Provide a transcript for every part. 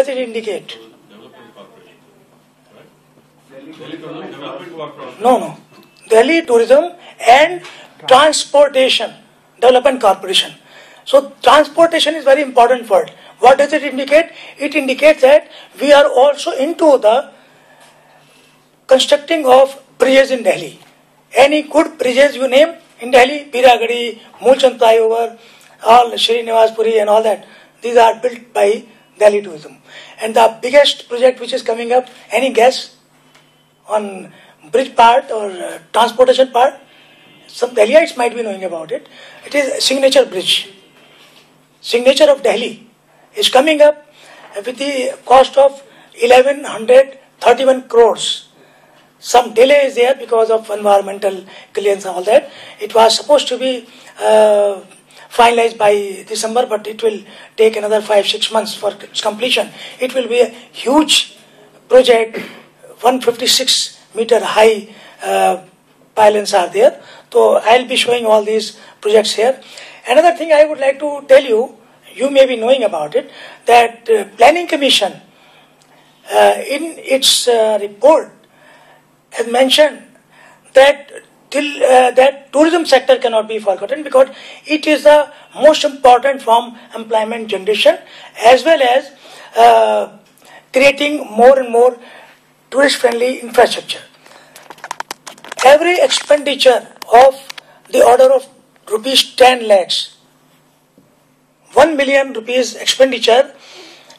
does it indicate? Development Corporation, right? Delhi Tourism Development Corporation. No. Delhi Tourism and Transportation Development Corporation. So transportation is very important word. What does it indicate? It indicates that we are also into the constructing of bridges in Delhi. Any good bridges you name in Delhi, Piragadi, Mulchand Flyover, all Shri and all that, these are built by Delhi Tourism. And the biggest project which is coming up, any guess on bridge part or transportation part? Some Delhiites might be knowing about it. It is Signature Bridge. Signature of Delhi is coming up with the cost of 1131 crores. Some delay is there because of environmental clearance and all that. It was supposed to be finalized by December, but it will take another 5-6 months for its completion. It will be a huge project, 156 meter high pylons are there. So I'll be showing all these projects here. Another thing I would like to tell you, you may be knowing about it, that Planning Commission in its report has mentioned that that tourism sector cannot be forgotten because it is the most important from employment generation as well as creating more and more tourist-friendly infrastructure. Every expenditure of the order of rupees 10 lakhs, 1 million rupees expenditure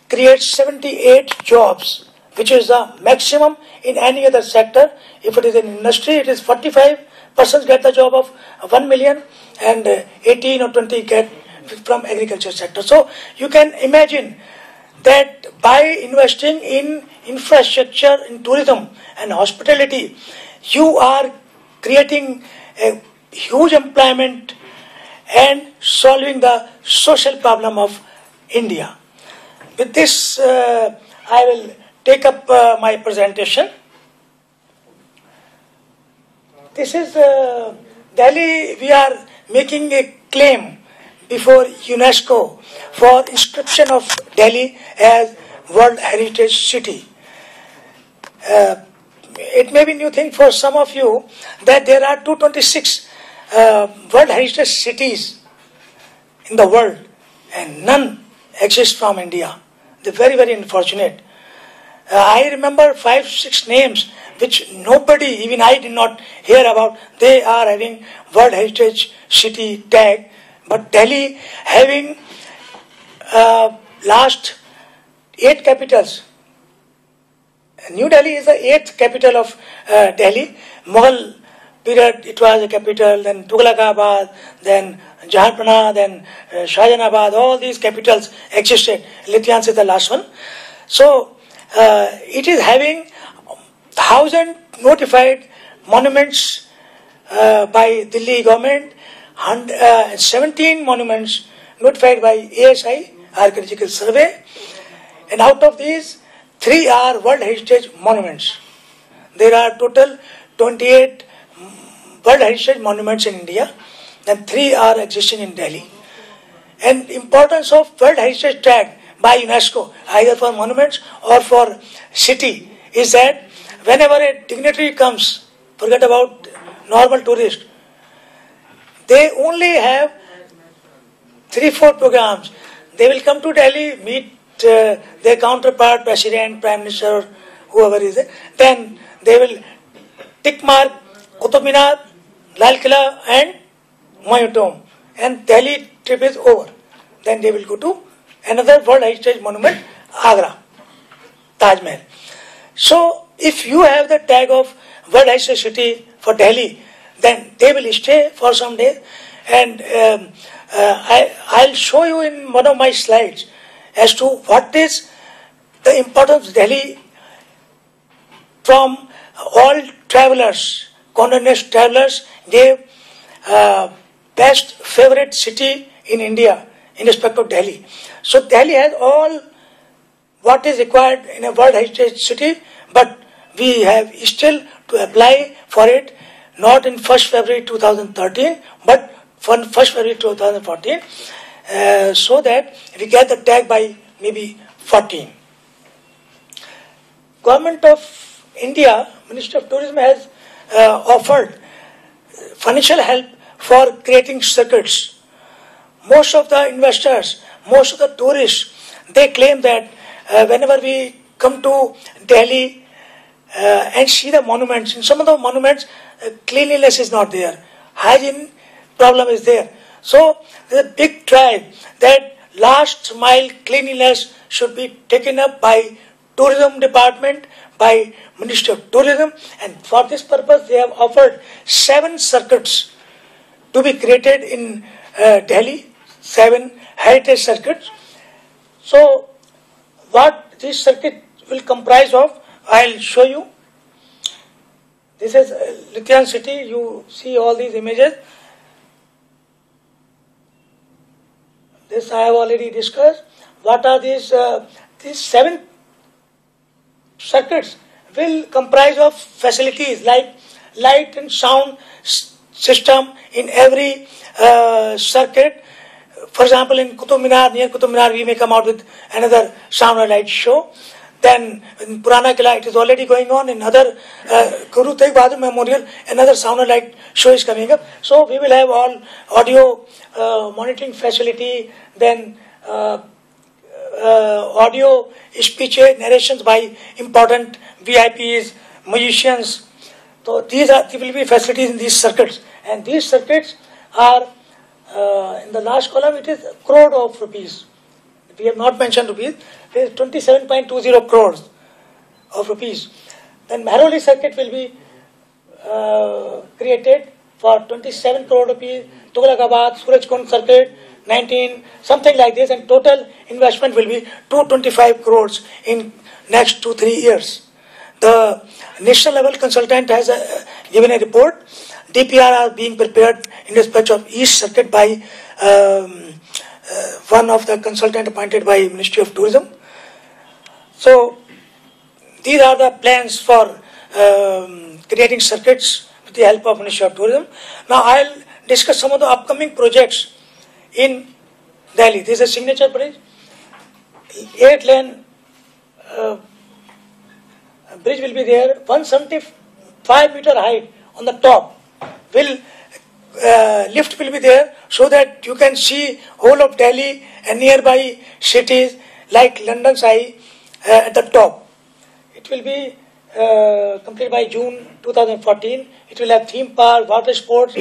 creates 78 jobs, which is the maximum in any other sector. If it is in industry, it is 45 persons get the job of 1 million and 18 or 20 get from agriculture sector. So you can imagine that by investing in infrastructure, in tourism and hospitality, you are creating a huge employment and solving the social problem of India. With this, I will take up my presentation. This is Delhi. We are making a claim before UNESCO for inscription of Delhi as World Heritage City. It may be new thing for some of you that there are 226 World Heritage cities in the world and none exist from India. They're very, very unfortunate. I remember 5-6 names which nobody, even I did not hear about. They are having World Heritage City tag, but Delhi having last 8 capitals. New Delhi is the 8th capital of Delhi. Mughal period, it was a capital, then Tughlaqabad, then Jahanpana, then Shahjahanabad, all these capitals existed. Lithians is the last one. So, it is having 1,000 notified monuments by Delhi government, 17 monuments notified by ASI, Archaeological Survey, and out of these, 3 are World Heritage Monuments. There are total 28 World Heritage Monuments in India, and 3 are existing in Delhi. And importance of World Heritage tag by UNESCO, either for monuments or for city, is that whenever a dignitary comes, forget about normal tourist, they only have 3-4 programs. They will come to Delhi, meet their counterpart, president, prime minister, or whoever is there. Then they will tick mark Qutub Minar, Lal Killa and Humayun Tomb. And Delhi trip is over. Then they will go to another World Heritage Monument, Agra, Taj Mahal. So if you have the tag of World Heritage City for Delhi, then they will stay for some days. And I'll show you in one of my slides as to what is the importance of Delhi from all travelers. Condemned travelers gave best favorite city in India in respect of Delhi. So Delhi has all what is required in a World Heritage City, but we have still to apply for it, not in 1st February 2013, but from 1st February 2014, so that we get the tag by maybe 14. Government of India, Ministry of Tourism has offered financial help for creating circuits. Most of the investors, most of the tourists, they claim that whenever we come to Delhi and see the monuments, in some of the monuments, cleanliness is not there. Hygiene problem is there. So there is a big drive that last mile cleanliness should be taken up by Tourism Department, by Ministry of Tourism, and for this purpose they have offered 7 circuits to be created in Delhi, 7 heritage circuits. So what this circuit will comprise of, I'll show you. This is Lithian city. You see all these images. This I have already discussed. What are these? These 7 circuits will comprise of facilities like light and sound system in every circuit. For example, in Qutub Minar, near Qutub Minar, we may come out with another sound and light show. Then in Purana Kila, it is already going on. In other Guru Tegh Bahadur Memorial, another sound and light show is coming up. So we will have all audio monitoring facility, then audio speeches, narrations by important VIPs, musicians. So these will be facilities in these circuits. And these circuits are, in the last column, it is crore of rupees. We have not mentioned rupees. It is 27.20 crores of rupees. Then Mehroli circuit will be created for 27 crore rupees. Tughlakabad, Surajkund circuit, 19, something like this. And total investment will be 225 crores in next 2-3 years. The national level consultant has given a report. DPR are being prepared in respect of each circuit by one of the consultant appointed by Ministry of Tourism. So these are the plans for creating circuits with the help of Ministry of Tourism. Now I'll discuss some of the upcoming projects in Delhi. This is a signature bridge, 8-lane bridge will be there, 175-meter height on the top. Lift will be there so that you can see whole of Delhi and nearby cities like London's Eye at the top. It will be completed by June 2014. It will have theme park, water sports.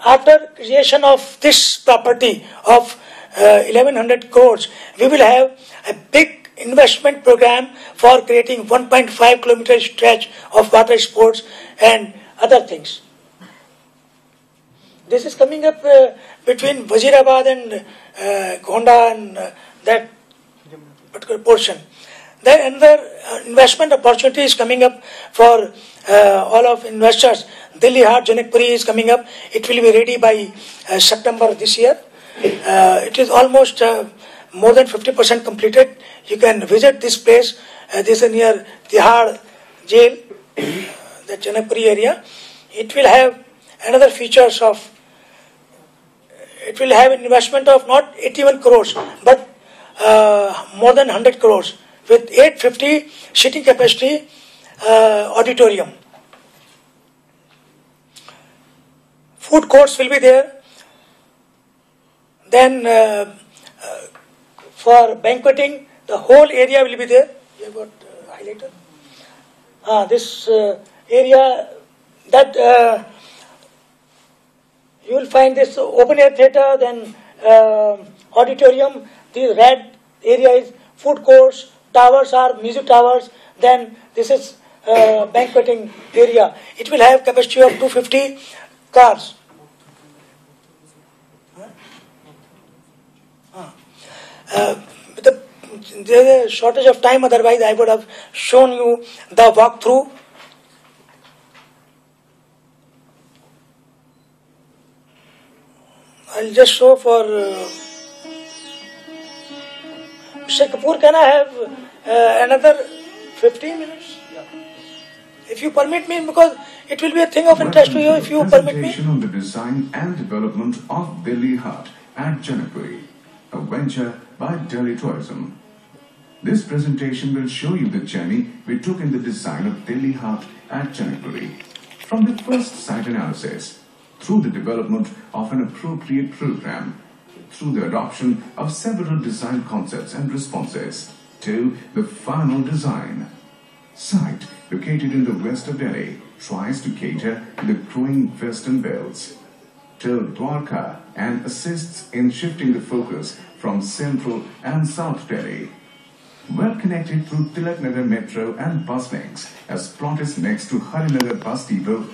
After creation of this property of 1100 crores, we will have a big investment program for creating 1.5 kilometer stretch of water sports and other things. This is coming up between Wazirabad and Gonda and that particular portion. Then another investment opportunity is coming up for all of investors. Delhi Hart Janakpuri is coming up. It will be ready by September this year. It is almost more than 50% completed. You can visit this place. This is near Tihar jail, the Janakpuri area. It will have another features of, it will have an investment of not 81 crores, but more than 100 crores with 850 seating capacity auditorium. Food courts will be there. Then for banqueting, the whole area will be there. You have got highlighter. This area that you will find this open air theatre, then auditorium. The red area is food courts, towers are music towers. Then this is banqueting area. It will have capacity of 250 cars. There is a shortage of time, otherwise I would have shown you the walkthrough. I'll just show for Mr. Kapoor, can I have another 15 minutes? Yeah. If you permit me, because it will be a thing of interest to you if you permit me. Presentation on the design and development of Delhi Hut at Janakpuri, a venture by Delhi Tourism. This presentation will show you the journey we took in the design of Delhi Hut at Janakpuri. From the first site analysis, through the development of an appropriate program, through the adoption of several design concepts and responses, to the final design. Site, located in the west of Delhi, tries to cater to the growing western belts, till Dwarka, and assists in shifting the focus from central and south Delhi. Well connected through Tilaknagar Metro and bus links, as plot is next to Harinagar bus depot,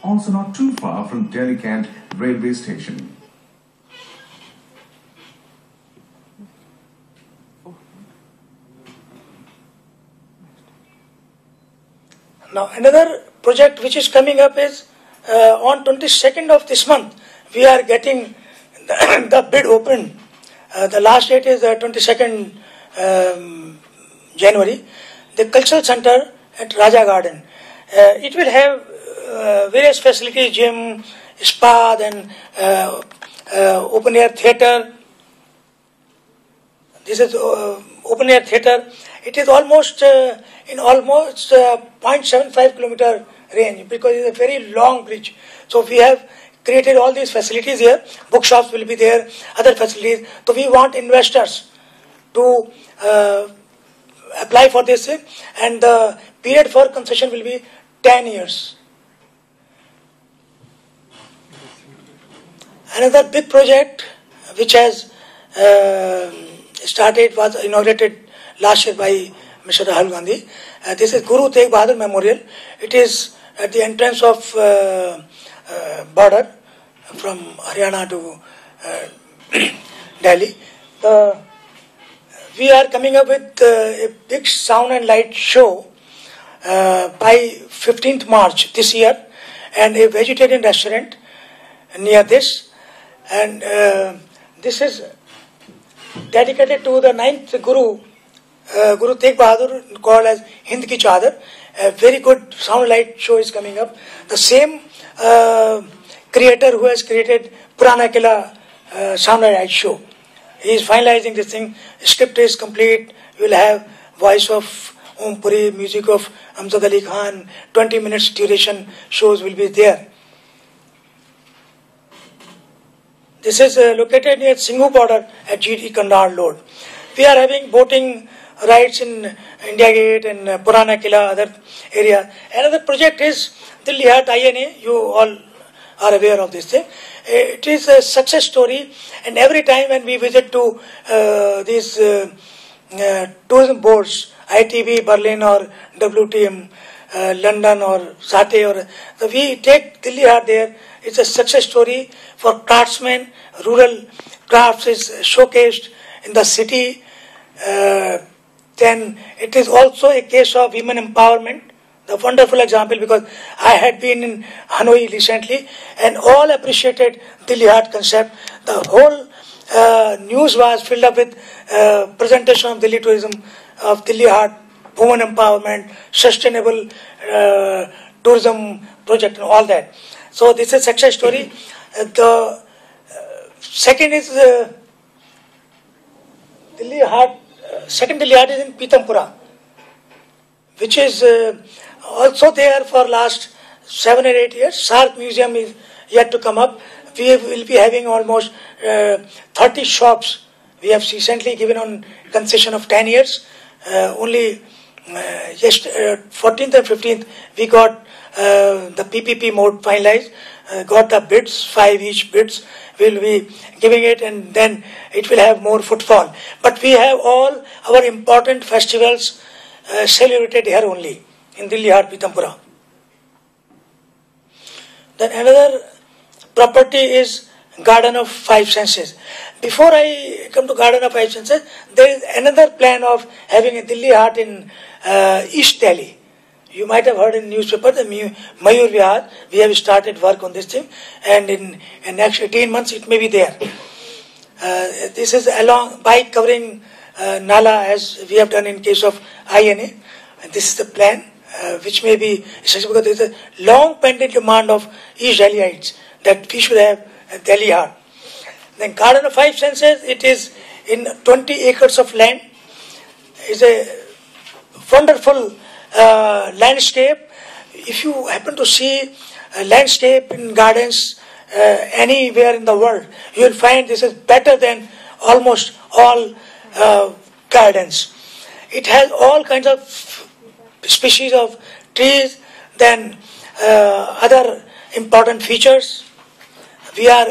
also not too far from Delhi Kant railway station. Now another project which is coming up is on 22nd of this month. We are getting the bid open. The last date is 22nd January. The cultural center at Raja Garden. It will have various facilities, gym, spa, then open air theatre. This is open air theatre. It is almost in almost 0.75 kilometer range because it is a very long bridge. So we have created all these facilities here. Bookshops will be there, other facilities. So we want investors to apply for this, and the period for concession will be 10 years. Another big project which has started, was inaugurated last year by Mr. Rahul Gandhi. This is Guru Tegh Bahadur Memorial. It is at the entrance of border from Haryana to Delhi. We are coming up with a big sound and light show by 15th March this year, and a vegetarian restaurant near this. And this is dedicated to the 9th Guru, Guru Tegh Bahadur, called as Hind Ki Chadar. A very good sound light show is coming up. The same creator who has created Purana Kila sound light show. He is finalizing this thing. Script is complete. We will have voice of Om Puri, music of Amjad Ali Khan. 20 minutes duration shows will be there. This is located near Singhu border at GT Kandahar Road. We are having boating rides in India Gate and Purana Kila, other area. Another project is Delhi Hut INA. You all are aware of this thing. It is a success story, and every time when we visit to these tourism boards, ITB, Berlin or WTM, London or Sateh, so we take Delhi Hut there. It's a success story for craftsmen. Rural crafts is showcased in the city. Then it is also a case of women empowerment. The wonderful example, because I had been in Hanoi recently and all appreciated Delhi Hut concept. The whole news was filled up with presentation of Delhi tourism, of Delhi Hut, women empowerment, sustainable tourism project and all that. So this is a success story. The second is Delhi Hut. Second Delhi Hut is in Pitampura, which is also there for last 7 or 8 years. Sark Museum is yet to come up. We will be having almost 30 shops. We have recently given on concession of 10 years. Only just 14th and 15th we got the PPP mode finalized. Got the bids, 5 each bids. We will be giving it, and then it will have more footfall. But we have all our important festivals celebrated here only in Delhi Hut, Pitampura. Then another property is Garden of Five Senses. Before I come to Garden of Five Senses, there is another plan of having a Delhi Hut in East Delhi. You might have heard in newspaper, the Mayur Vihar. We have started work on this thing, and in next 18 months it may be there. This is along by covering Nala, as we have done in case of INA. And this is the plan, which may be essential because there is a long pending demand of East Delhiites that we should have a Delhi Hut. Then Garden of Five Senses, it is in 20 acres of land. is a wonderful landscape. If you happen to see a landscape in gardens anywhere in the world, you will find this is better than almost all gardens. It has all kinds of species of trees, then other important features. We are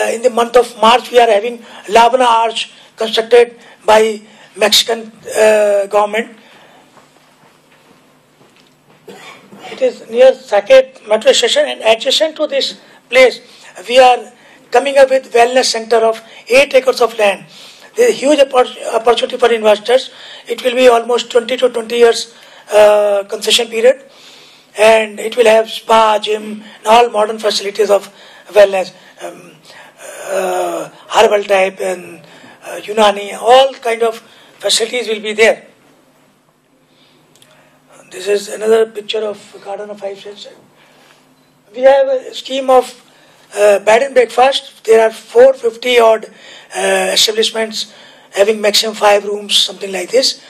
in the month of March, we are having Labana Arch constructed by Mexican government. It is near Saket metro station, and adjacent to this place, we are coming up with wellness center of 8 acres of land. There is a huge opportunity for investors. It will be almost 20 to 20 years concession period, and it will have spa, gym, and all modern facilities of wellness, herbal type and Unani, all kind of facilities will be there. This is another picture of Garden of Five Senses. We have a scheme of bed and breakfast. There are 450 odd establishments having maximum 5 rooms, something like this.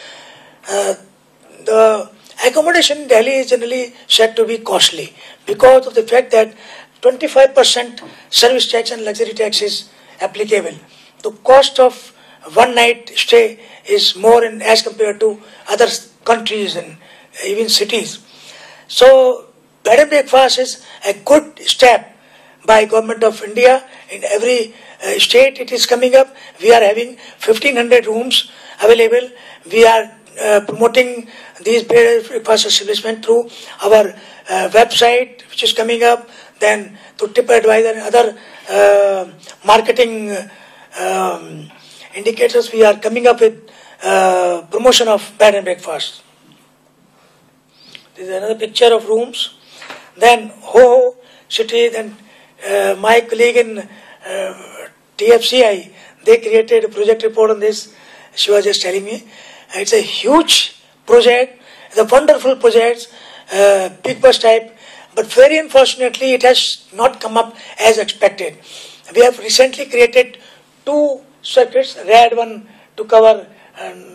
The accommodation in Delhi is generally said to be costly because of the fact that 25% service tax and luxury tax is applicable. The cost of one night stay is more as compared to other countries and even cities. So bed and breakfast is a good step by Government of India. In every state it is coming up. We are having 1500 rooms available. We are promoting these bed and breakfast establishment through our website, which is coming up, then to TripAdvisor and other marketing indicators. We are coming up with promotion of bed and breakfast. This is another picture of rooms. Then Ho City, then my colleague in TFCI, they created a project report on this. She was just telling me. It's a huge project, it's a wonderful project, big bus type, but very unfortunately it has not come up as expected. We have recently created 2 circuits, red one to cover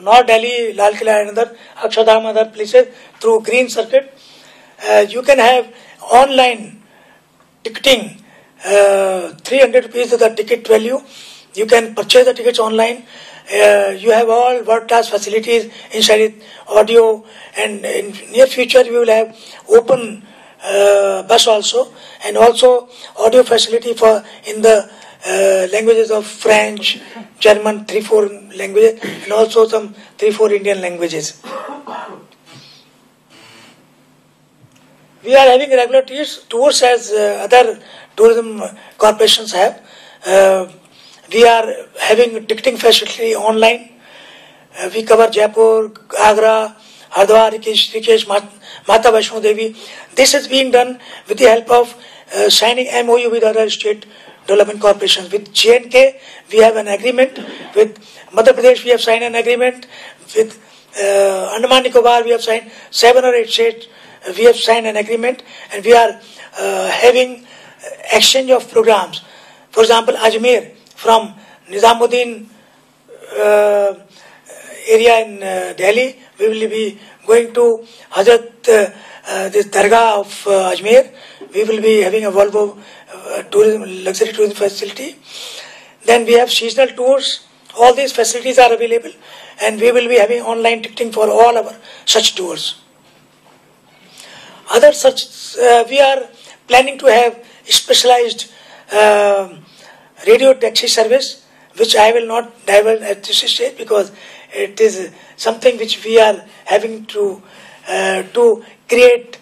North Delhi, Lal Killa and other Akshardham, other places, through green circuit. You can have online ticketing, 300 rupees is the ticket value. You can purchase the tickets online. You have all world-class facilities inside it, audio, and in near future we will have open bus also, and also audio facility for in the languages of French, German, 3-4 languages, and also some 3-4 Indian languages. We are having regular tours as other tourism corporations have. We are having ticketing facility online. We cover Jaipur, Agra, Hardwar, Rishikesh, Mata Vaishno Devi. This is being done with the help of signing MOU with other state development corporations. With J&K, we have an agreement. With Madhya Pradesh, we have signed an agreement. With Andaman Nicobar, we have signed 7 or 8 states. We have signed an agreement, and we are having exchange of programs. For example, Ajmer, from Nizamuddin area in Delhi, we will be going to Hazrat, this Dargah of Ajmer. We will be having a Volvo luxury tourism facility. Then we have seasonal tours. All these facilities are available, and we will be having online ticketing for all our such tours. Other such, we are planning to have specialized radio taxi service, which I will not divulge at this stage because it is something which we are having to create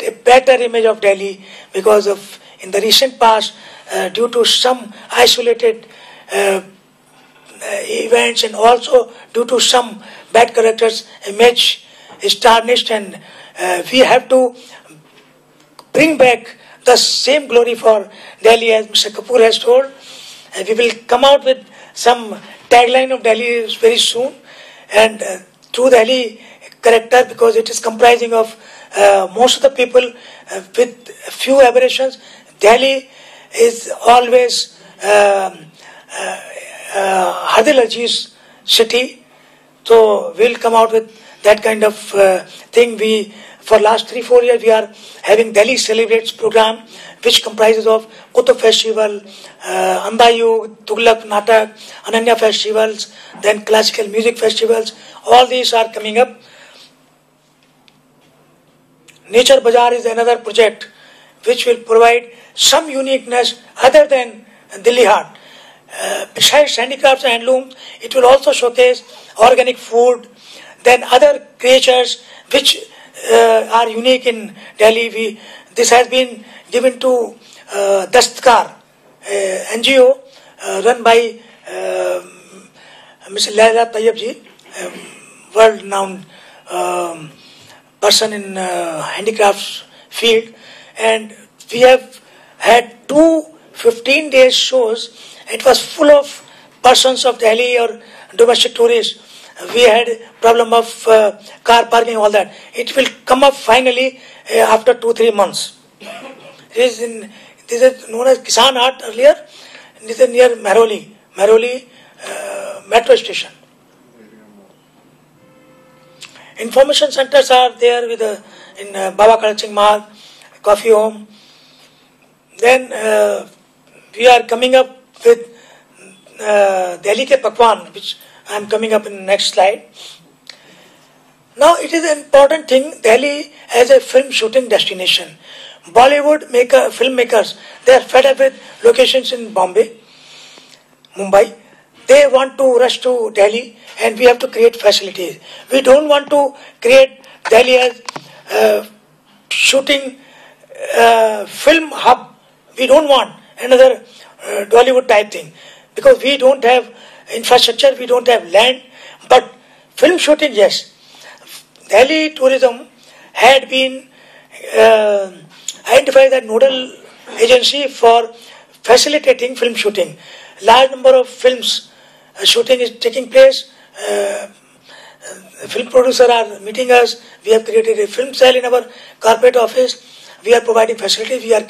a better image of Delhi, because of in the recent past, due to some isolated events and also due to some bad characters, image is tarnished, and we have to bring back the same glory for Delhi as Mr. Kapoor has told. We will come out with some tagline of Delhi very soon, and through Delhi character, because it is comprising of most of the people with few aberrations. Delhi is always Hardil Ajiz city, So we'll come out with that kind of thing. For last 3-4 years, we are having Delhi Celebrates program, which comprises of Qutub Festival, Andayu, Tughlaq Natak, Ananya festivals, then classical music festivals. All these are coming up. Nature Bazaar is another project which will provide some uniqueness other than Delhi Heart. Besides handicrafts and handlooms, it will also showcase organic food, then other creatures which are unique in Delhi. This has been given to Dastkar, NGO run by Mr. Laila Tayyab ji, world-renowned person in handicrafts field, and we have had 2 15-day shows. It was full of persons of Delhi or domestic tourists. We had problem of car parking, all that. It will come up finally after 2-3 months. This is known as Kisan Art earlier. This is near Maroli metro station. Information centers are there in Baba Khan Singh Marg, Coffee Home. Then we are coming up with Delhi ke Pakwan, which I am coming up in the next slide. Now it is an important thing, Delhi as a film shooting destination. Bollywood filmmakers, they are fed up with locations in Bombay, Mumbai. They want to rush to Delhi, and we have to create facilities. We don't want to create Delhi as shooting film hub. We don't want another Dollywood type thing, because we don't have infrastructure, we don't have land, but film shooting, yes. Delhi tourism had been identified as nodal agency for facilitating film shooting. Large number of films shooting is taking place. Film producers are meeting us. We have created a film cell in our corporate office. We are providing facilities. We are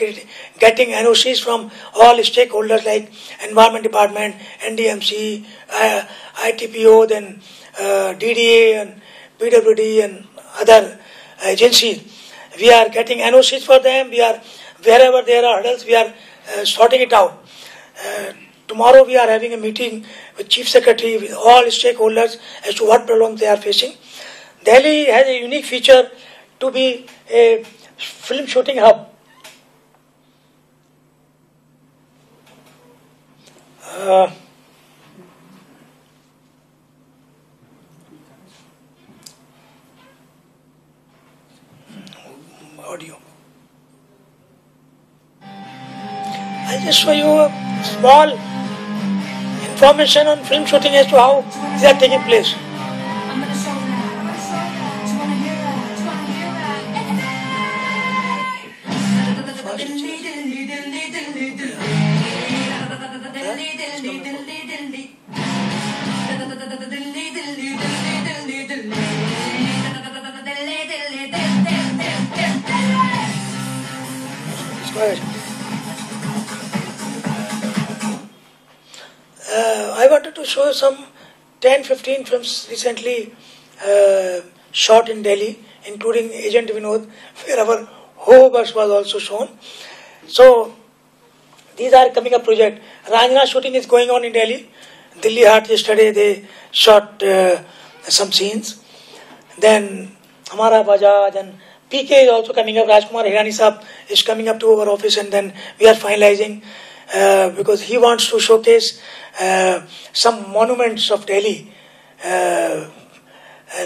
getting NOCs from all stakeholders like Environment Department, MD&CEO, ITPO, then DDA and PWD and other agencies. We are getting NOCs for them. We are, wherever there are hurdles, we are sorting it out. Tomorrow we are having a meeting with Chief Secretary, with all stakeholders as to what problems they are facing. Delhi has a unique feature to be a film shooting hub. Audio. I'll just show you a small information on film shooting as to how these are taking place. I'm gonna show you that. I'm gonna show you that. Do you wanna hear that? Do you wanna hear I wanted to show you some 10-15 films recently shot in Delhi, including Agent Vinod, where our Ho bus was also shown. So these are coming up project. Ranjana shooting is going on in Delhi. Delhi Heart yesterday they shot some scenes. Then Hamara Bajaj and PK is also coming up. Rajkumar Hirani Saab is coming up to our office, and then we are finalizing because he wants to showcase some monuments of Delhi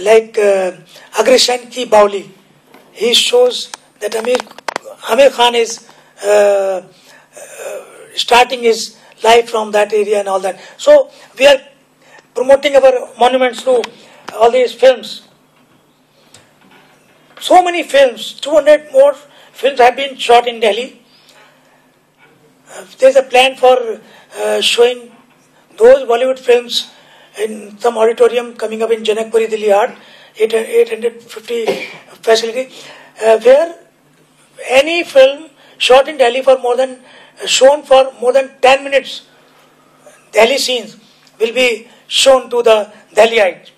like Agreshan Ki Bauli. He shows that Amir Khan is starting his life from that area and all that. So we are promoting our monuments through all these films. So many films, 200 more films have been shot in Delhi. There is a plan for showing those Bollywood films in some auditorium coming up in Janakpuri, Delhi Heart, 850 facility, where any film shot in Delhi for shown for more than 10 minutes, Delhi scenes will be shown to the Delhiites.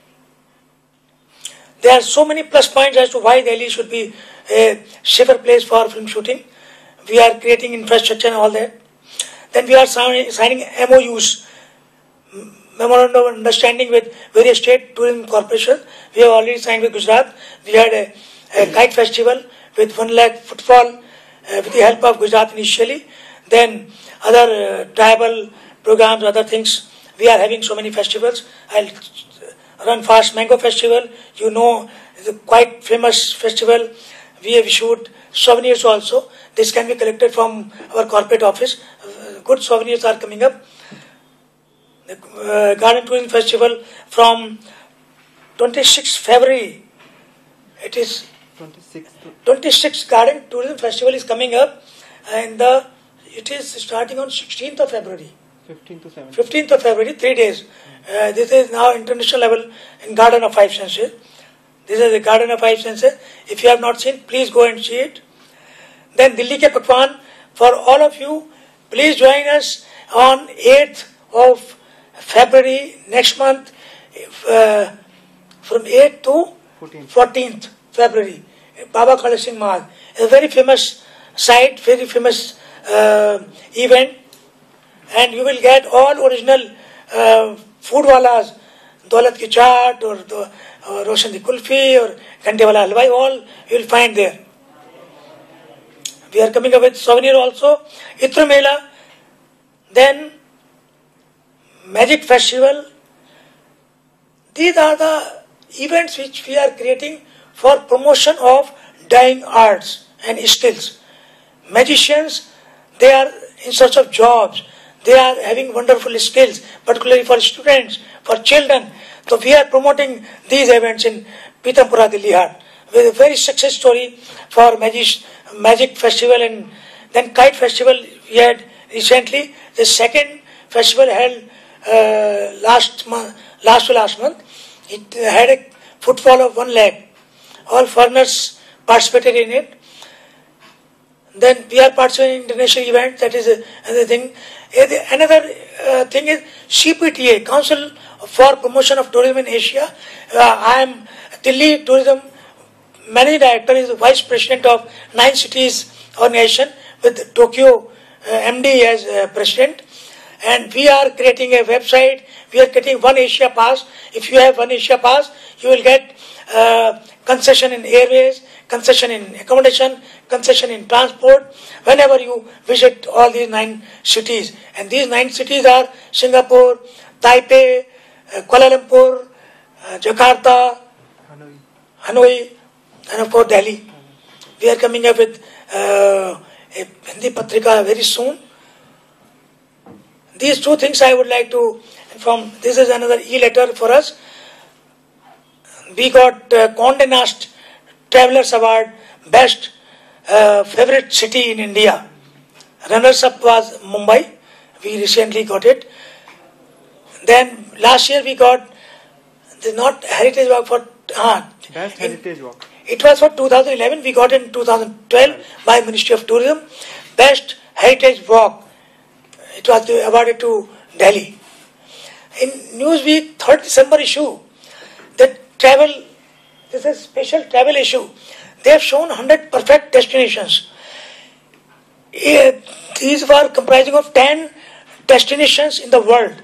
There are so many plus points as to why Delhi should be a safer place for film shooting. We are creating infrastructure and all that. Then we are signing MOUs, Memorandum of Understanding with various state tourism corporations. We have already signed with Gujarat. We had a kite festival with 1 lakh footfall with the help of Gujarat initially. Then other tribal programs, other things. We are having so many festivals. I'll run fast. Mango Festival, you know, is a quite famous festival. We have issued souvenirs also. This can be collected from our corporate office. Good souvenirs are coming up. The Garden Tourism Festival from 26th February. It is 26th Garden Tourism Festival is coming up, and it is starting on 16th of February. 15th of February, 3 days. This is now international level in Garden of Five Senses. This is the Garden of Five Senses. If you have not seen, please go and see it. Then Delhi ke Pakwan, for all of you, please join us on 8th of February next month, from 8th to 14th February. Baba Khala Singh Mahal. A very famous site, very famous event, and you will get all original food walas, Daulat ki chaat or Roshan di kulfi or Ghante wala halwai, all you will find there. We are coming up with souvenir also. Itra Mela, then Magic Festival. These are the events which we are creating for promotion of dying arts and skills. Magicians, they are in search of jobs. They are having wonderful skills, particularly for students, for children. So we are promoting these events in Pitampura, Delhi Hat, with a very success story for Magic Festival, and then Kite Festival we had recently. The second festival held last month. It had a footfall of 1 lakh. All foreigners participated in it. Then we are participating in international events. That is another thing. Another thing is CPTA, Council for Promotion of Tourism in Asia. I am Delhi Tourism Managing Director, is Vice President of 9 cities organization with Tokyo MD as President. And we are creating a website. We are getting One Asia Pass. If you have One Asia Pass, you will get concession in airways, concession in accommodation, concession in transport, whenever you visit all these 9 cities. And these 9 cities are Singapore, Taipei, Kuala Lumpur, Jakarta, Hanoi, and of course Delhi. We are coming up with a Hindi Patrika very soon. These 2 things I would like to inform. This is another e-letter for us. We got Condé Nast Travelers Award, Best Favorite City in India. Runners-up was Mumbai. We recently got it. Then last year we got the not Heritage Walk for Best Heritage Walk. It was for 2011. We got it in 2012 by Ministry of Tourism. Best Heritage Walk. It was awarded to Delhi. In Newsweek 3rd December issue, the travel, this is a special travel issue. They have shown 100 perfect destinations. These were comprising of 10 destinations in the world.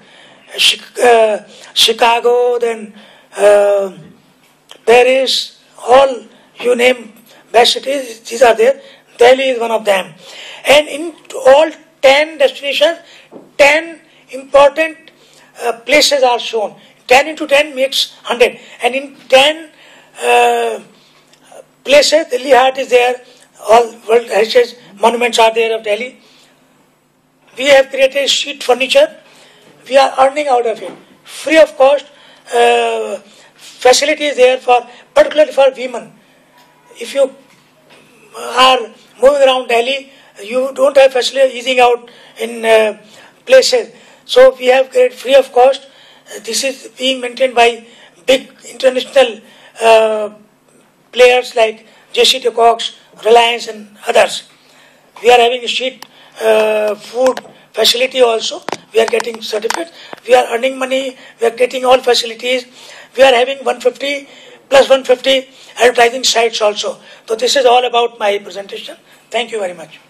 Chicago, then Paris, all you name best cities, these are there. Delhi is one of them. And in all 10 destinations, 10 important places are shown. 10 into 10 makes 100. And in 10 places, Delhi Hat is there. All World Heritage monuments are there of Delhi. We have created street furniture. We are earning out of it. Free of cost. Facility is there for, particularly for women. If you are moving around Delhi, you don't have facility easing out in places. So we have created free of cost. This is being maintained by big international players like J.C. de Cox, Reliance and others. We are having a street food facility also. We are getting certificates. We are earning money. We are getting all facilities. We are having 150 plus 150 advertising sites also. So this is all about my presentation. Thank you very much.